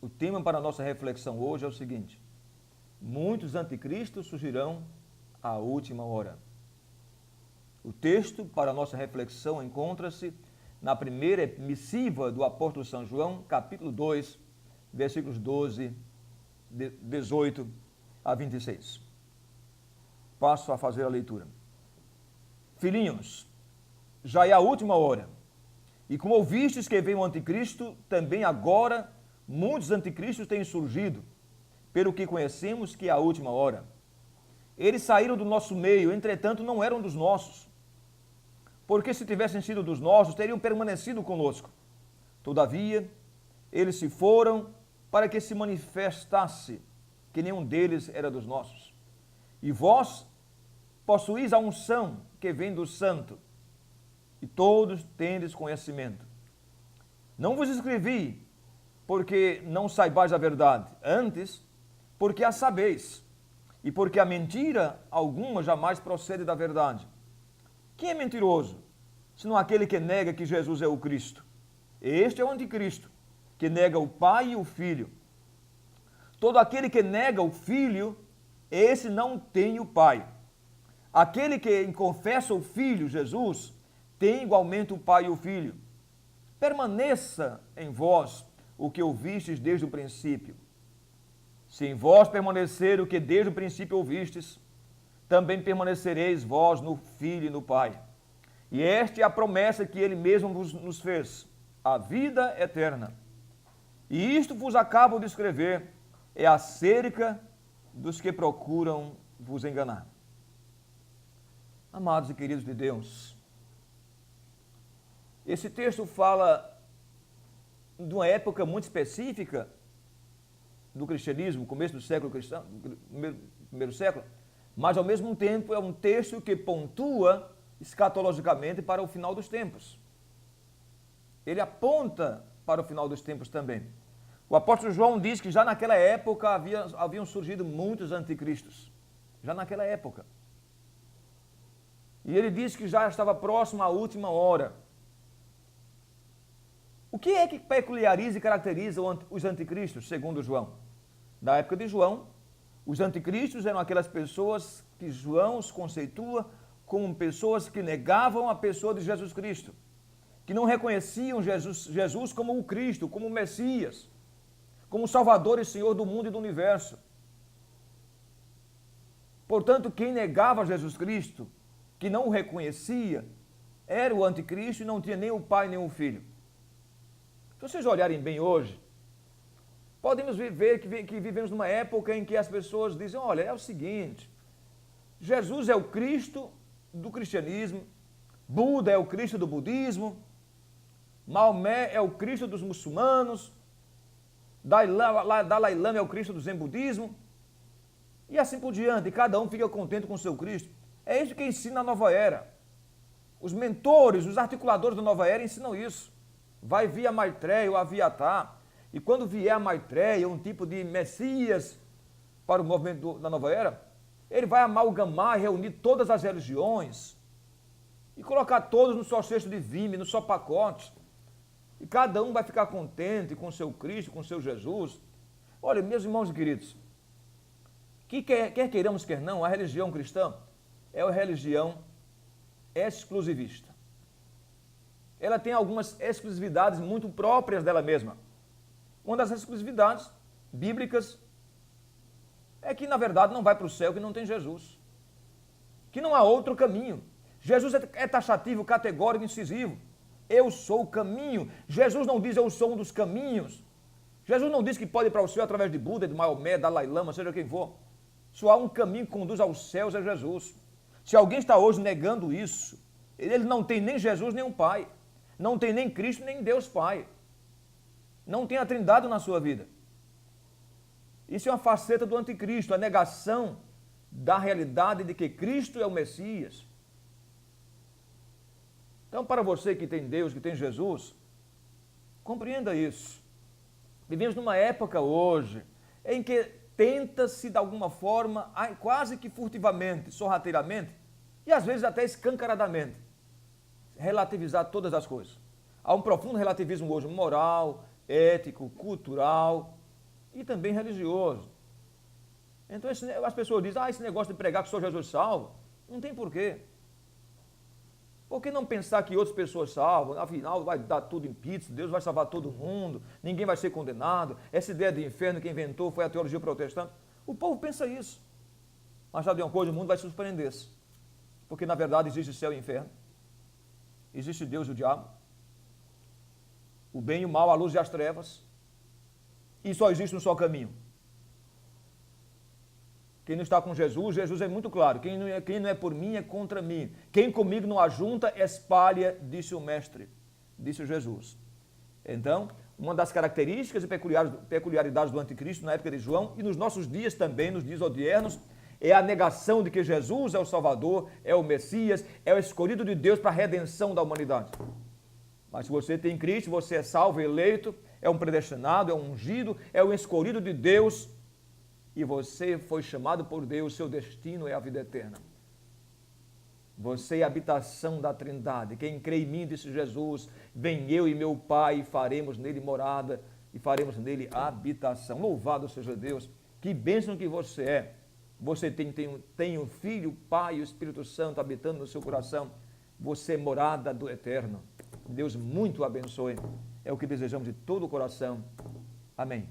O tema para a nossa reflexão hoje é o seguinte: muitos anticristos surgirão à última hora. O texto para a nossa reflexão encontra-se na primeira missiva do apóstolo São João, capítulo 2, versículos 18 a 26. Passo a fazer a leitura. Filhinhos, já é a última hora, e como ouvistes que veio o anticristo, também agora muitos anticristos têm surgido, pelo que conhecemos que é a última hora. Eles saíram do nosso meio, entretanto não eram dos nossos, porque se tivessem sido dos nossos, teriam permanecido conosco. Todavia, eles se foram para que se manifestasse que nenhum deles era dos nossos. E vós possuís a unção que vem do Santo, e todos tendes conhecimento. Não vos escrevi porque não saibais a verdade, antes, porque a sabeis, e porque a mentira alguma jamais procede da verdade. Quem é mentiroso, senão aquele que nega que Jesus é o Cristo? Este é o anticristo, que nega o Pai e o Filho. Todo aquele que nega o Filho, esse não tem o Pai. Aquele que confessa o Filho, Jesus, tem igualmente o Pai e o Filho. Permaneça em vós o que ouvistes desde o princípio. Se em vós permanecer o que desde o princípio ouvistes, também permanecereis vós no Filho e no Pai. E esta é a promessa que Ele mesmo nos fez, a vida eterna. E isto vos acabo de escrever, é acerca dos que procuram vos enganar. Amados e queridos de Deus, esse texto fala de uma época muito específica do cristianismo, começo do século cristão, primeiro século, mas ao mesmo tempo é um texto que pontua escatologicamente para o final dos tempos. Ele aponta para o final dos tempos também. O apóstolo João diz que já naquela época haviam surgido muitos anticristos. Já naquela época. E ele diz que já estava próximo à última hora. O que é que peculiariza e caracteriza os anticristos, segundo João? Na época de João, os anticristos eram aquelas pessoas que João os conceitua como pessoas que negavam a pessoa de Jesus Cristo, que não reconheciam Jesus como o Cristo, como o Messias, como o Salvador e Senhor do mundo e do universo. Portanto, quem negava Jesus Cristo, que não o reconhecia, era o anticristo e não tinha nem o Pai nem o Filho. Se vocês olharem bem hoje, podemos ver que vivemos numa época em que as pessoas dizem, olha, é o seguinte, Jesus é o Cristo do cristianismo, Buda é o Cristo do budismo, Maomé é o Cristo dos muçulmanos, Dalai Lama é o Cristo do zen budismo, e assim por diante, cada um fica contente com o seu Cristo. É isso que ensina a nova era. Os mentores, os articuladores da nova era ensinam isso. Vai vir a Maitreya ou a Aviatar, e quando vier a Maitreya, um tipo de Messias para o movimento da nova era, ele vai amalgamar e reunir todas as religiões e colocar todos no só cesto de vime, no só pacote. E cada um vai ficar contente com o seu Cristo, com o seu Jesus. Olha, meus irmãos e queridos, que quer queiramos, quer não, a religião cristã é uma religião exclusivista. Ela tem algumas exclusividades muito próprias dela mesma. Uma das exclusividades bíblicas é que, na verdade, não vai para o céu que não tem Jesus. Que não há outro caminho. Jesus é taxativo, categórico, incisivo. Eu sou o caminho. Jesus não diz eu sou um dos caminhos. Jesus não diz que pode ir para o céu através de Buda, de Maomé, Dalai Lama, seja quem for. Só há um caminho que conduz aos céus, é Jesus. Se alguém está hoje negando isso, ele não tem nem Jesus nem um Pai. Não tem nem Cristo nem Deus Pai. Não tem a Trindade na sua vida. Isso é uma faceta do anticristo, a negação da realidade de que Cristo é o Messias. Então, para você que tem Deus, que tem Jesus, compreenda isso. Vivemos numa época hoje em que tenta-se, de alguma forma, quase que furtivamente, sorrateiramente, e às vezes até escancaradamente, relativizar todas as coisas. Há um profundo relativismo hoje moral, ético, cultural, e também religioso. Então as pessoas dizem, esse negócio de pregar que só Jesus salva, não tem porquê. Por que não pensar que outras pessoas salvam? Afinal, vai dar tudo em pizza, Deus vai salvar todo mundo, ninguém vai ser condenado. Essa ideia de inferno que inventou foi a teologia protestante. O povo pensa isso. Mas sabe de uma coisa? O mundo vai surpreender-se. Porque na verdade existe céu e inferno. Existe Deus e o diabo. O bem e o mal, a luz e as trevas. E só existe um só caminho. Quem não está com Jesus, Jesus é muito claro. Quem não é por mim é contra mim. Quem comigo não ajunta, espalha, disse o Mestre, disse Jesus. Então, uma das características e peculiaridades do anticristo na época de João e nos nossos dias também, nos dias odiernos, é a negação de que Jesus é o Salvador, é o Messias, é o escolhido de Deus para a redenção da humanidade. Mas se você tem Cristo, você é salvo, eleito, é um predestinado, é um ungido, é um escolhido de Deus, e você foi chamado por Deus, seu destino é a vida eterna. Você é a habitação da Trindade. Quem crê em mim, disse Jesus, vem eu e meu Pai e faremos nele morada e faremos nele habitação. Louvado seja Deus, que bênção que você é. Você tem o Filho, o Pai e o Espírito Santo habitando no seu coração. Você é morada do Eterno. Deus muito o abençoe. É o que desejamos de todo o coração. Amém.